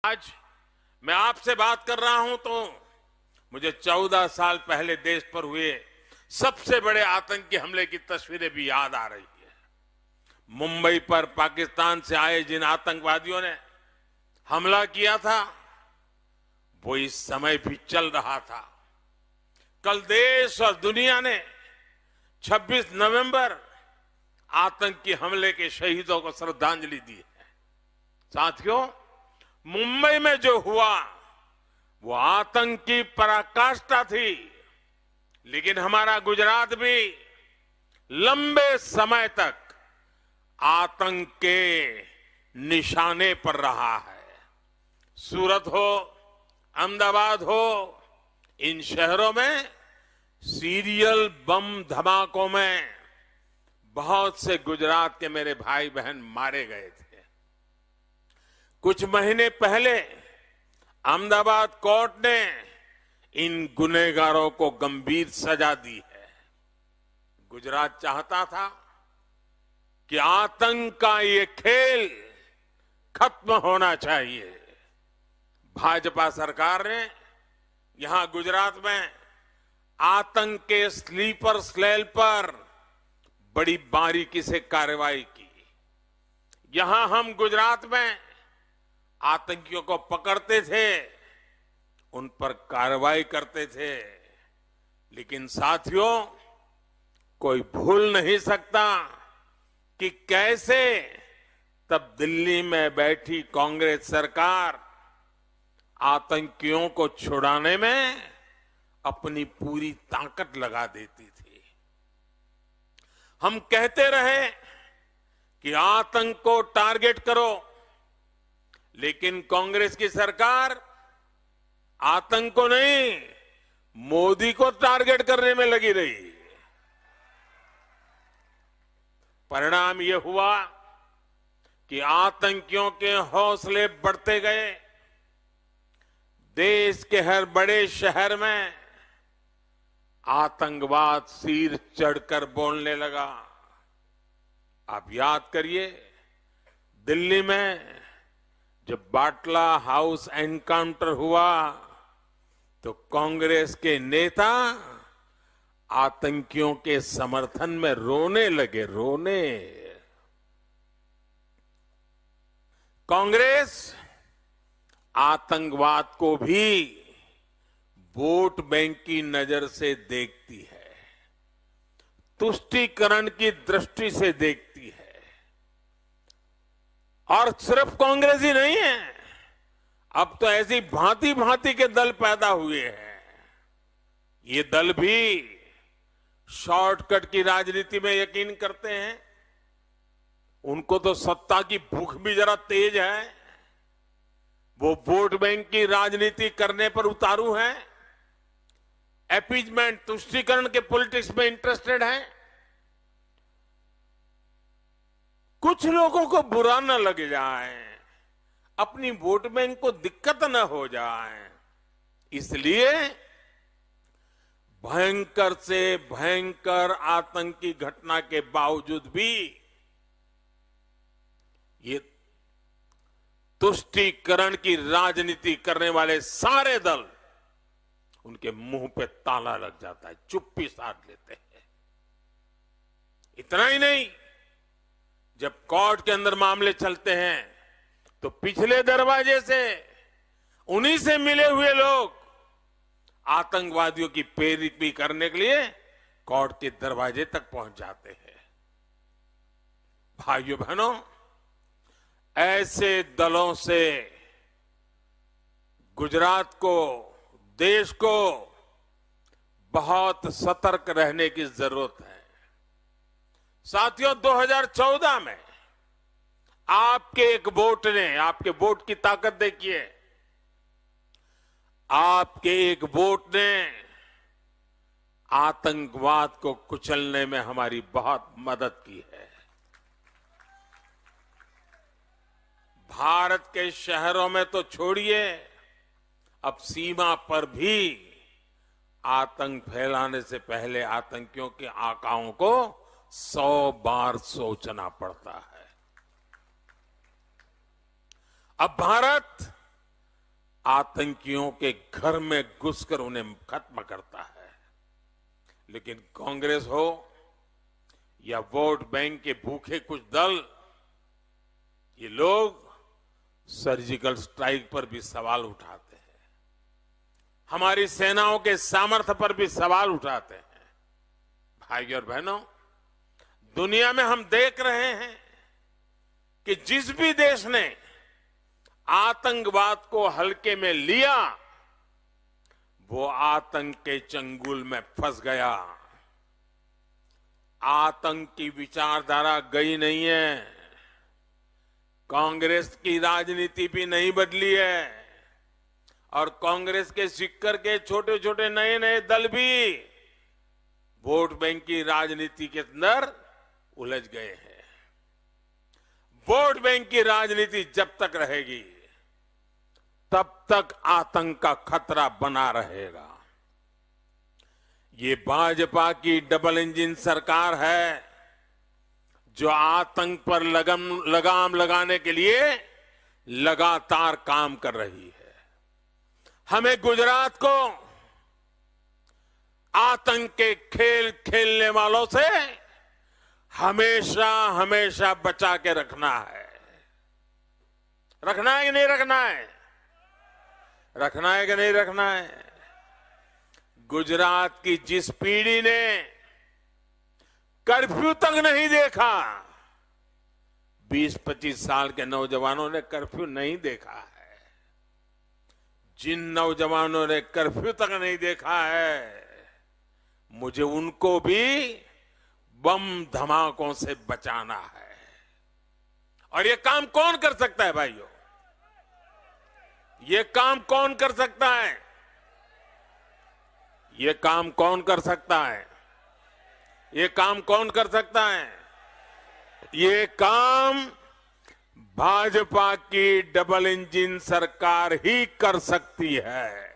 आज मैं आपसे बात कर रहा हूं तो मुझे 14 साल पहले देश पर हुए सबसे बड़े आतंकी हमले की तस्वीरें भी याद आ रही है। मुंबई पर पाकिस्तान से आए जिन आतंकवादियों ने हमला किया था वो इस समय भी चल रहा था। कल देश और दुनिया ने 26 नवंबर आतंकी हमले के शहीदों को श्रद्धांजलि दी है। साथियों, मुंबई में जो हुआ वो आतंकी पराकाष्ठा थी, लेकिन हमारा गुजरात भी लंबे समय तक आतंक के निशाने पर रहा है। सूरत हो, अहमदाबाद हो, इन शहरों में सीरियल बम धमाकों में बहुत से गुजरात के मेरे भाई बहन मारे गए थे। कुछ महीने पहले अहमदाबाद कोर्ट ने इन गुनहगारों को गंभीर सजा दी है। गुजरात चाहता था कि आतंक का ये खेल खत्म होना चाहिए। भाजपा सरकार ने यहां गुजरात में आतंक के स्लीपर सेल पर बड़ी बारीकी से कार्रवाई की। यहां हम गुजरात में आतंकियों को पकड़ते थे, उन पर कार्रवाई करते थे, लेकिन साथियों, कोई भूल नहीं सकता कि कैसे तब दिल्ली में बैठी कांग्रेस सरकार आतंकियों को छुड़ाने में अपनी पूरी ताकत लगा देती थी। हम कहते रहे कि आतंक को टारगेट करो, लेकिन कांग्रेस की सरकार आतंक को नहीं, मोदी को टारगेट करने में लगी रही। परिणाम यह हुआ कि आतंकियों के हौसले बढ़ते गए। देश के हर बड़े शहर में आतंकवाद सिर चढ़कर बोलने लगा। आप याद करिए, दिल्ली में जब बाटला हाउस एनकाउंटर हुआ तो कांग्रेस के नेता आतंकियों के समर्थन में रोने लगे। कांग्रेस आतंकवाद को भी वोट बैंक की नजर से देखती है, तुष्टीकरण की दृष्टि से देखती है। और सिर्फ कांग्रेस ही नहीं है, अब तो ऐसी भांति भांति के दल पैदा हुए हैं। ये दल भी शॉर्टकट की राजनीति में यकीन करते हैं। उनको तो सत्ता की भूख भी जरा तेज है। वो वोट बैंक की राजनीति करने पर उतारू हैं, अपीजमेंट, तुष्टीकरण के पॉलिटिक्स में इंटरेस्टेड हैं। कुछ लोगों को बुरा न लग जाए, अपनी वोट बैंक को दिक्कत न हो जाए, इसलिए भयंकर से भयंकर आतंकी घटना के बावजूद भी ये तुष्टीकरण की राजनीति करने वाले सारे दल, उनके मुंह पे ताला लग जाता है, चुप्पी साध लेते हैं। इतना ही नहीं, जब कोर्ट के अंदर मामले चलते हैं तो पिछले दरवाजे से उन्हीं से मिले हुए लोग आतंकवादियों की पैरवी करने के लिए कोर्ट के दरवाजे तक पहुंच जाते हैं। भाइयों बहनों, ऐसे दलों से गुजरात को, देश को बहुत सतर्क रहने की जरूरत है। साथियों, 2014 में आपके एक वोट ने, आपके वोट की ताकत देखिए, आपके एक वोट ने आतंकवाद को कुचलने में हमारी बहुत मदद की है। भारत के शहरों में तो छोड़िए, अब सीमा पर भी आतंक फैलाने से पहले आतंकियों के आकाओं को 100 बार सोचना पड़ता है। अब भारत आतंकियों के घर में घुसकर उन्हें खत्म करता है। लेकिन कांग्रेस हो या वोट बैंक के भूखे कुछ दल, ये लोग सर्जिकल स्ट्राइक पर भी सवाल उठाते हैं, हमारी सेनाओं के सामर्थ्य पर भी सवाल उठाते हैं। भाई और बहनों, दुनिया में हम देख रहे हैं कि जिस भी देश ने आतंकवाद को हल्के में लिया, वो आतंक के चंगुल में फंस गया। आतंक की विचारधारा गई नहीं है, कांग्रेस की राजनीति भी नहीं बदली है, और कांग्रेस के सिक्कर के छोटे छोटे नए नए दल भी वोट बैंक की राजनीति के अंदर उलझ गए हैं। वोट बैंक की राजनीति जब तक रहेगी, तब तक आतंक का खतरा बना रहेगा। ये भाजपा की डबल इंजन सरकार है, जो आतंक पर लगाम लगाने के लिए लगातार काम कर रही है। हमें गुजरात को आतंक के खेल खेलने वालों से हमेशा हमेशा बचा के रखना है। रखना है कि नहीं रखना है? रखना है कि नहीं रखना है? गुजरात की जिस पीढ़ी ने कर्फ्यू तक नहीं देखा, 20-25 साल के नौजवानों ने कर्फ्यू नहीं देखा है। जिन नौजवानों ने कर्फ्यू तक नहीं देखा है, मुझे उनको भी बम धमाकों से बचाना है। और ये काम कौन कर सकता है भाइयों? ये काम कौन कर सकता है? ये काम कौन कर सकता है? ये काम कौन कर सकता है? ये काम भाजपा की डबल इंजन सरकार ही कर सकती है।